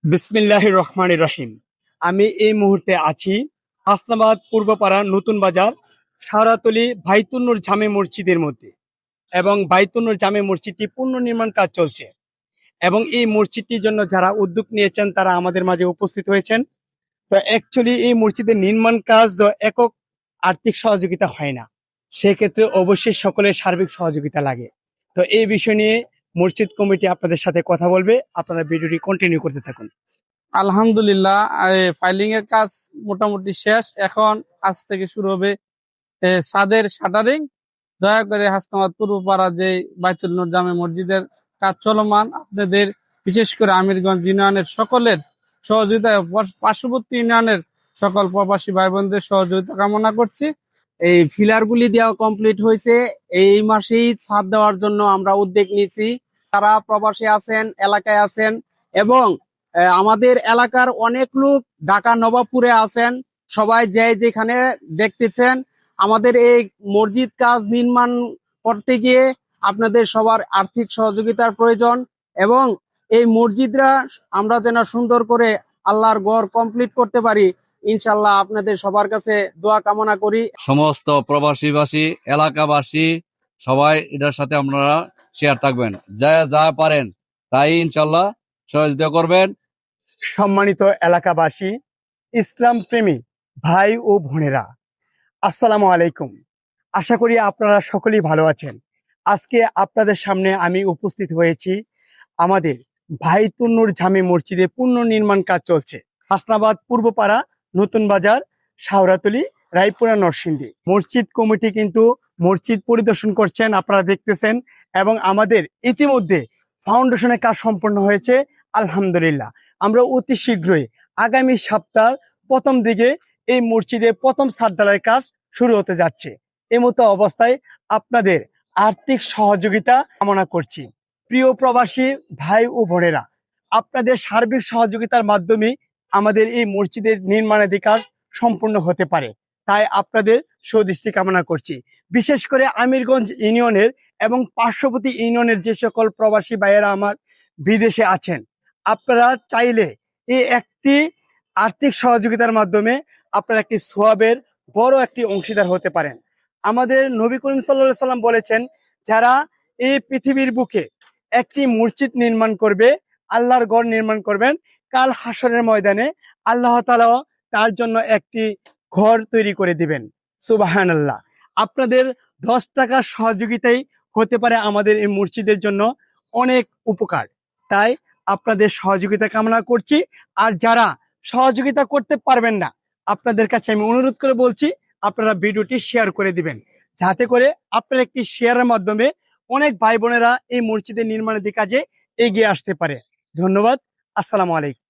বিসমিল্লাহির রহমানির রহিম। আমি এই মুহূর্তে আছি হাসনাবাদ পূর্বপাড়া নতুন বাজার শাহরাতলী বাইতুন্নুর জামে মসজিদের মধ্যে, এবং বাইতুন্নুর জামে মসজিদটি পুনর্নির্মাণ কাজ চলছে। এবং এই মসজিদটির জন্য যারা উদ্যোগ নিয়েছেন তারা আমাদের মাঝে উপস্থিত হয়েছেন। তো অ্যাকচুয়ালি এই মসজিদের নির্মাণ কাজ তো একক আর্থিক সহযোগিতা হয় না, সেক্ষেত্রে অবশ্যই সকলের সার্বিক সহযোগিতা লাগে। তো এই বিষয় নিয়ে মসজিদ কমিটি আপনাদের সাথে কথা বলবে, আপনারা ভিডিওটি কন্টিনিউ করতে থাকুন। আলহামদুলিল্লাহ, ফাইলিং এর কাজ মোটামুটি শেষ। এখন আজ থেকে শুরু হবে ছাদের শাটারিং। দয়া করে হাসনাবাদ পূর্বপাড়া যে বাইতুল নূর জামে মসজিদের কাজ চলমান, আপনাদের বিশেষ করে আমিরগঞ্জ ইউনিয়নের সকলের সহযোগিতায় পার্শ্ববর্তী ইউনিয়নের সকল প্রবাসী ভাই বোনদের সহযোগিতা কামনা করছি। এই ফিলার গুলি দেওয়া কমপ্লিট হয়েছে। এই মাসেই ছাদ দেওয়ার জন্য আমরা উদ্যোগ নিয়েছি। তারা প্রবাসী আছেন, এলাকায় আছেন, এবং আমাদের এলাকার অনেক লোক ঢাকা নবাবপুরে আছেন। সবাই যে যেখানে দেখতেছেন, আমাদের এই মসজিদ কাজ নির্মাণ করতে গিয়ে আপনাদের সবার আর্থিক সহযোগিতার প্রয়োজন, এবং এই মসজিদরা আমরা যেন সুন্দর করে আল্লাহর ঘর কমপ্লিট করতে পারি। ইনশাল্লাহ আপনাদের সবার কাছে দোয়া কামনা করি। সমস্ত প্রবাসীবাসী এলাকাবাসী সবাই এটার সাথে আপনারা শেয়ার থাকবেন, যা যা পারেন তাই ইনশাল্লাহ সহযোগিতা করবেন। সম্মানিত এলাকাবাসী, ইসলাম প্রেমী ভাই ও বোনেরা, আসসালামু আলাইকুম। আশা করি আপনারা সকলেই ভালো আছেন। আজকে আপনাদের সামনে আমি উপস্থিত হয়েছি আমাদের বাইতুন্নুর জামে মসজিদে পুনর্নির্মাণ কাজ চলছে হাসনাবাদ পূর্বপাড়া নতুন বাজার শাহরাতলী রায়পুরা নরসিংদী। মসজিদ কমিটি কিন্তু মসজিদ পরিদর্শন করছেন, আপনারা দেখতেছেন, এবং আমাদের ইতিমধ্যে ফাউন্ডেশনের কাজ সম্পন্ন হয়েছে আলহামদুলিল্লাহ। আমরা অতি শীঘ্রই আগামী সপ্তাহ প্রথম দিকে এই মসজিদে প্রথম ছাদ ঢালাইয়ের কাজ শুরু হতে যাচ্ছে। এমতো অবস্থায় আপনাদের আর্থিক সহযোগিতা কামনা করছি। প্রিয় প্রবাসী ভাই ও বোনেরা, আপনাদের সার্বিক সহযোগিতার মাধ্যমে আমাদের এই মসজিদের নির্মাণাধি কাজ সম্পূর্ণ হতে পারে, তাই আপনাদের সুদৃষ্টি কামনা করছি। বিশেষ করে আমিরগঞ্জ ইউনিয়নের এবং পার্শ্ববর্তী ইউনিয়নের যে সকল প্রবাসী ভাইয়েরা আমার বিদেশে আছেন, আপনারা চাইলে এই একটি আর্থিক সহযোগিতার মাধ্যমে আপনারা একটি সোয়াবের বড় একটি অংশীদার হতে পারেন। আমাদের নবী করিম সাল্লাল্লাহু আলাইহি সাল্লাম বলেছেন, যারা এই পৃথিবীর বুকে একটি মসজিদ নির্মাণ করবে, আল্লাহর ঘর নির্মাণ করবেন, কাল হাসরের ময়দানে আল্লাহ তাআলা তার জন্য একটি ঘর তৈরি করে দিবেন। সুবহানাল্লাহ। আপনাদের 10 টাকার সহযোগিতাই হতে পারে আমাদের এই মসজিদের জন্য অনেক উপকার, তাই আপনাদের সহযোগিতা কামনা করছি। আর যারা সহযোগিতা করতে পারবেন না, আপনাদের কাছে আমি অনুরোধ করে বলছি, আপনারা ভিডিওটি শেয়ার করে দিবেন, যাতে করে আপনার একটি শেয়ারের মাধ্যমে অনেক ভাই বোনেরা এই মসজিদের নির্মাণের কাজে এগিয়ে আসতে পারে। ধন্যবাদ। আসসালামু আলাইকুম।